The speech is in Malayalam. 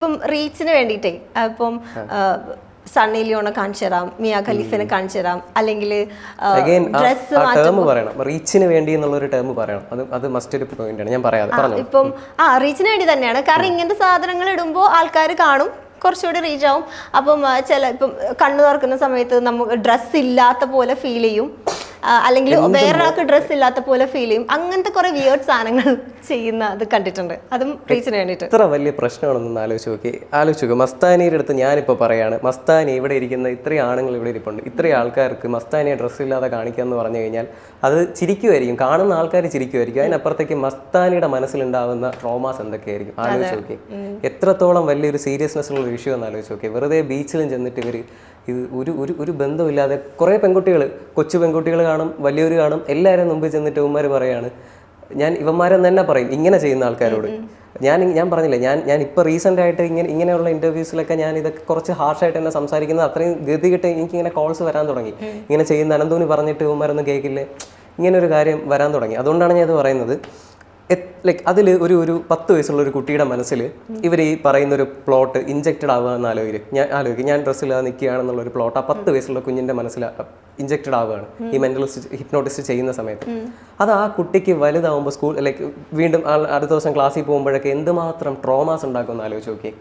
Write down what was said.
ഇപ്പം റീച്ചിന് വേണ്ടിയിട്ടേ ഇപ്പം സണ്ണി ലിയോണെ കാണിച്ചു തരാം, മിയ ഖലീഫിനെ കാണിച്ചു തരാം, അല്ലെങ്കിൽ ഡ്രസ് പറയണം, റീച്ചിന് വേണ്ടി എന്നുള്ളൊരു ടേം പറയണം. അത് മസ്റ്റ് ഒരു പോയിന്റാണ്, ഞാൻ പറയാതെ. ഇപ്പം റീച്ചിന് വേണ്ടി തന്നെയാണ്. കാരണം ഇങ്ങനത്തെ സാധനങ്ങൾ ഇടുമ്പോൾ ആൾക്കാർ കാണും, കുറച്ചുകൂടി റീച്ച് ആവും. അപ്പം ഇപ്പം കണ്ണു തുറക്കുന്ന സമയത്ത് നമുക്ക് ഡ്രസ്സ് ഇല്ലാത്ത പോലെ ഫീൽ ചെയ്യും, അല്ലെങ്കിൽ വേറൊരാൾക്ക് ഡ്രസ്സ് ഇല്ലാത്ത പോലെ ഫീൽ ചെയ്യും. അങ്ങനത്തെ കുറെ വിയേർഡ് സാധനങ്ങൾ ചെയ്യുന്ന അത് കണ്ടിട്ടുണ്ട്. അതും റീച്ചിന് വേണ്ടിയിട്ട്. ഇത്ര വലിയ പ്രശ്നമാണെന്ന് ആലോചിച്ച് നോക്കി. മസ്താനിയുടെ അടുത്ത് ഞാനിപ്പോൾ പറയാണ്, മസ്താനി ഇവിടെ ഇരിക്കുന്ന ഇത്രയും ആണുങ്ങൾ ഇവിടെ ഇരിപ്പുണ്ട്, ഇത്രയും ആൾക്കാർക്ക് മസ്താനിയെ ഡ്രസ്സ് ഇല്ലാതെ കാണിക്കുക എന്ന് പറഞ്ഞു കഴിഞ്ഞാൽ അത് ചിരിക്കുമായിരിക്കും, കാണുന്ന ആൾക്കാർ ചിരിക്കുമായിരിക്കും. അതിനപ്പുറത്തേക്ക് മസ്താനിയുടെ മനസ്സിലുണ്ടാവുന്ന ട്രോമാസ് എന്തൊക്കെയായിരിക്കും ആലോചിച്ച് നോക്കി. എത്രത്തോളം വലിയൊരു സീരിയസ്നെസ് ഉള്ള ഇഷ്യൂ എന്ന് ആലോചിച്ച് നോക്കി. വെറുതെ ബീച്ചിലും ചെന്നിട്ട് ഇവർ ഇത് ഒരു ബന്ധമില്ലാതെ കുറേ പെൺകുട്ടികൾ, കൊച്ചു പെൺകുട്ടികൾ കാണും, വലിയൊരു കാണും, എല്ലാവരും മുമ്പിൽ ചെന്നിട്ട് ഇവന്മാർ പറയാണ്. ഞാൻ ഇവന്മാരെന്ന് തന്നെ പറയും ഇങ്ങനെ ചെയ്യുന്ന ആൾക്കാരോട്. ഞാൻ പറഞ്ഞില്ലേ, ഞാൻ ഇപ്പോൾ റീസെൻ്റ് ആയിട്ട് ഇങ്ങനെയുള്ള ഇൻ്റർവ്യൂസിലൊക്കെ ഞാൻ ഇതൊക്കെ കുറച്ച് ഹാർഷായിട്ട് തന്നെ സംസാരിക്കുന്നത്. അത്രയും ഗതികിട്ട് എനിക്കിങ്ങനെ കോൾസ് വരാൻ തുടങ്ങി. ഇങ്ങനെ ചെയ്യുന്ന അനന്തൂനി പറഞ്ഞിട്ട് ഇവന്മാരൊന്നും കേൾക്കില്ലേ, ഇങ്ങനെ ഒരു കാര്യം വരാൻ തുടങ്ങി. അതുകൊണ്ടാണ് ഞാൻ ഇത് പറയുന്നത്. ലൈക്ക് അതിൽ ഒരു 10 വയസ്സുള്ള ഒരു കുട്ടിയുടെ മനസ്സിൽ ഇവർ ഈ പറയുന്നൊരു പ്ലോട്ട് ഇഞ്ചക്റ്റഡ് ആവുക എന്ന് ആലോചിക്കും. ഞാൻ ഡ്രസ്സില്ലാതെ നിൽക്കുകയാണെന്നുള്ളൊരു പ്ലോട്ട് ആ 10 വയസ്സുള്ള കുഞ്ഞിൻ്റെ മനസ്സിൽ ഇഞ്ചക്റ്റഡ് ആവുകയാണ് ഈ മെൻ്റലിസ്റ്റ് ഹിപ്നോട്ടിസ്റ്റ് ചെയ്യുന്ന സമയത്ത്. അത് ആ കുട്ടിക്ക് വലുതാവുമ്പോൾ വീണ്ടും അടുത്ത ദിവസം ക്ലാസ്സിൽ പോകുമ്പോഴൊക്കെ എന്തുമാത്രം ട്രോമാസ് ഉണ്ടാക്കുമെന്ന് ആലോചിച്ച് നോക്കി.